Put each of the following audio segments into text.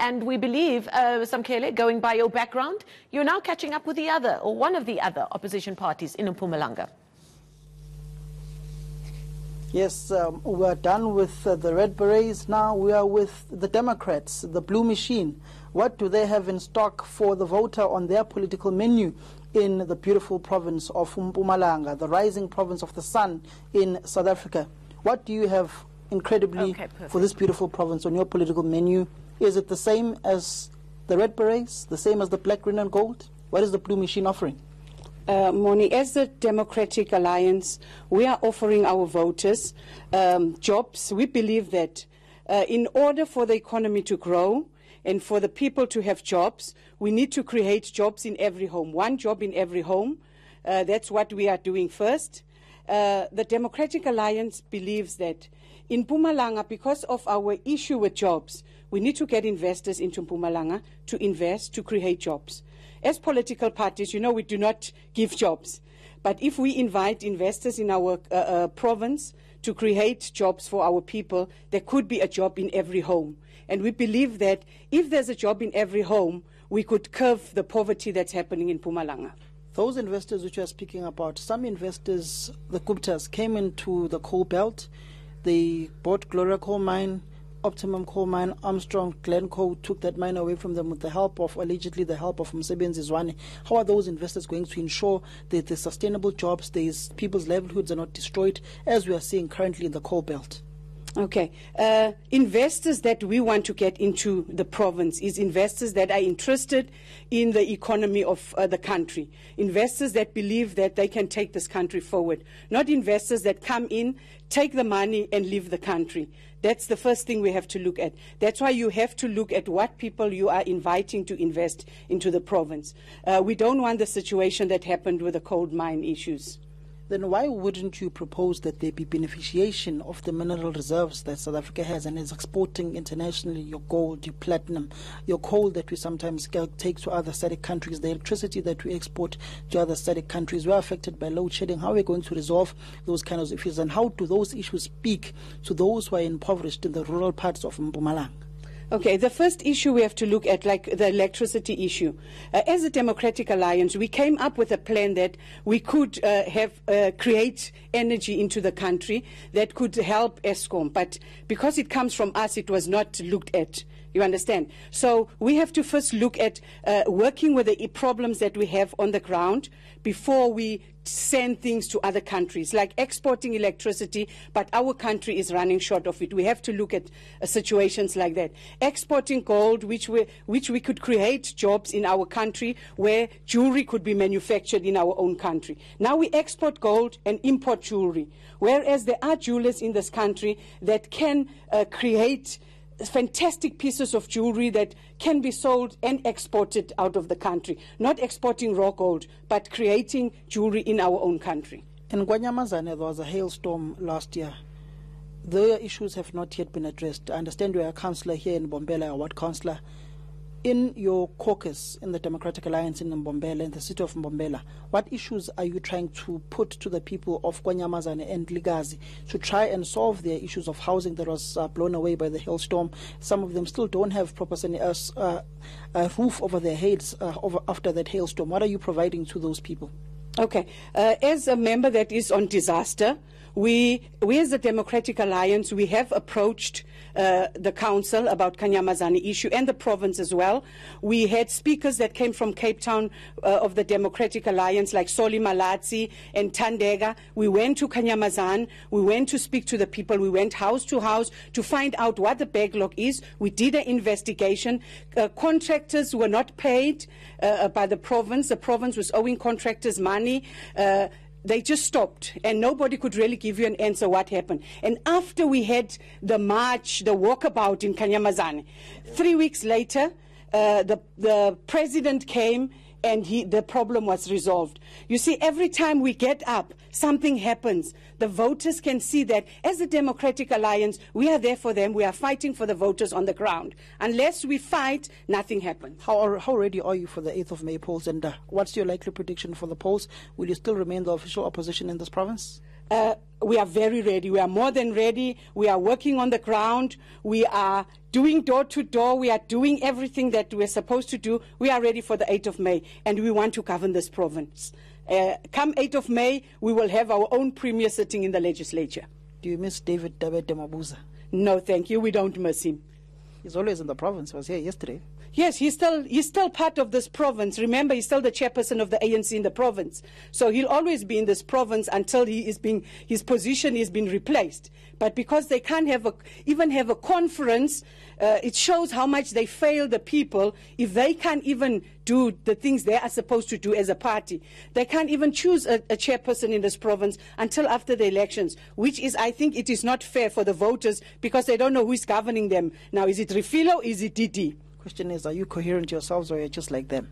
And we believe, Samkele, going by your background, you're now catching up with the other, or one of the other opposition parties in Mpumalanga. Yes, we are done with the Red Berets. Now we are with the Democrats, the blue machine. What do they have in stock for the voter on their political menu in the beautiful province of Mpumalanga, the rising province of the sun in South Africa? What do you have incredibly for this beautiful province on your political menu? Is it the same as the Red Berets, the same as the black, green and gold? What is the blue machine offering? Moni, as the Democratic Alliance, we are offering our voters jobs. We believe that in order for the economy to grow and for the people to have jobs, we need to create jobs in every home. One job in every home. That's what we are doing first. The Democratic Alliance believes that in Mpumalanga, because of our issue with jobs, we need to get investors into Mpumalanga to invest, to create jobs. As political parties, you know, we do not give jobs. But if we invite investors in our province to create jobs for our people, there could be a job in every home. And we believe that if there's a job in every home, we could curb the poverty that's happening in Mpumalanga. Those investors which you are speaking about, some investors, the Guptas, came into the coal belt. They bought Gloria Coal Mine, Optimum Coal Mine, Armstrong, Glencoe took that mine away from them with the help of, allegedly, the help of Msebenzi Zwane. How are those investors going to ensure that the sustainable jobs, people's livelihoods are not destroyed, as we are seeing currently in the coal belt? Okay. Investors that we want to get into the province is investors that are interested in the economy of the country. Investors that believe that they can take this country forward. Not investors that come in, take the money and leave the country. That's the first thing we have to look at. That's why you have to look at what people you are inviting to invest into the province. We don't want the situation that happened with the coal mine issues. Then why wouldn't you propose that there be beneficiation of the mineral reserves that South Africa has and is exporting internationally, your gold, your platinum, your coal that we sometimes take to other SADC countries, the electricity that we export to other SADC countries? We are affected by load shedding. How are we going to resolve those kinds of issues, and how do those issues speak to those who are impoverished in the rural parts of Mpumalanga? Okay, the first issue we have to look at, like the electricity issue. As a Democratic Alliance, we came up with a plan that we could create energy into the country that could help Eskom. But because it comes from us, it was not looked at. You understand? So we have to first look at working with the problems that we have on the ground before we send things to other countries, like exporting electricity, but our country is running short of it. We have to look at situations like that. Exporting gold, which we could create jobs in our country where jewelry could be manufactured in our own country. Now we export gold and import jewelry, whereas there are jewelers in this country that can create fantastic pieces of jewelry that can be sold and exported out of the country. Not exporting raw gold, but creating jewelry in our own country. In KwaNyamazane, there was a hailstorm last year. The issues have not yet been addressed. I understand you are a councillor here in Mbombela, a ward councillor. In your caucus in the Democratic Alliance in Mbombela, in the city of Mbombela, what issues are you trying to put to the people of KwaNyamazane and Ligazi to try and solve their issues of housing that was blown away by the hailstorm? Some of them still don't have proper roof over their heads after that hailstorm. What are you providing to those people? Okay. As a member that is on disaster, we as the Democratic Alliance, we have approached the council about KwaNyamazane issue and the province as well. We had speakers that came from Cape Town of the Democratic Alliance, like Soli Malatsi and Tandega. We went to KwaNyamazane. We went to speak to the people. We went house to house to find out what the backlog is. We did an investigation. Contractors were not paid by the province. The province was owing contractors money. They just stopped, and nobody could really give you an answer what happened. And after we had the march, the walkabout in KwaNyamazane, 3 weeks later, the president came and the problem was resolved. You see, every time we get up, something happens. The voters can see that as a Democratic Alliance, we are there for them. We are fighting for the voters on the ground. Unless we fight, nothing happens. How ready are you for the 8th of May polls? And what's your likely prediction for the polls? Will you still remain the official opposition in this province? We are very ready. We are more than ready. We are working on the ground. We are doing door to door. We are doing everything that we're supposed to do. We are ready for the 8th of May, and we want to govern this province. Come 8th of May, we will have our own premier sitting in the legislature. Do you miss David Dabete Mabuza? No, thank you. We don't miss him. He's always in the province. He was here yesterday. Yes, he's still part of this province. Remember, he's still the chairperson of the ANC in the province. So he'll always be in this province until his position is being replaced. But because they can't even have a conference, it shows how much they fail the people if they can't even do the things they are supposed to do as a party. They can't even choose a chairperson in this province until after the elections, which is, I think, it is not fair for the voters because they don't know who is governing them. Now, is it Refilo? Is it DD? Question is, are you coherent yourselves or are you just like them?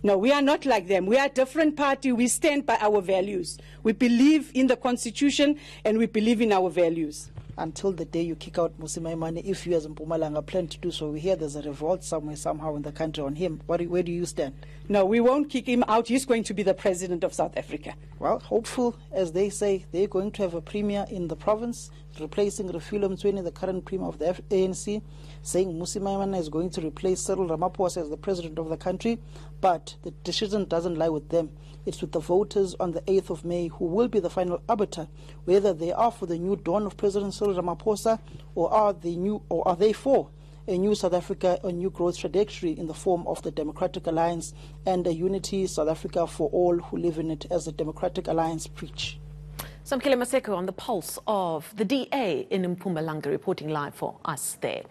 No, we are not like them. We are a different party. We stand by our values. We believe in the Constitution and we believe in our values. Until the day you kick out Mmusi Maimane, if you as Mpumalanga plan to do so, we hear there's a revolt somewhere, somehow in the country on him. Where do you stand? No, we won't kick him out. He's going to be the president of South Africa. Well, hopeful, as they say, they're going to have a premier in the province, replacing Refilo Mtsweni, the current premier of the ANC, saying Mmusi Maimane is going to replace Cyril Ramaphosa as the president of the country. But the decision doesn't lie with them. It's with the voters on the 8th of May who will be the final arbiter, whether they are for the new dawn of President Cyril Ramaphosa or are they for a new South Africa, a new growth trajectory in the form of the Democratic Alliance and a unity South Africa for all who live in it, as the Democratic Alliance preach. Samkile Maseko on the pulse of the DA in Mpumalanga, reporting live for us there.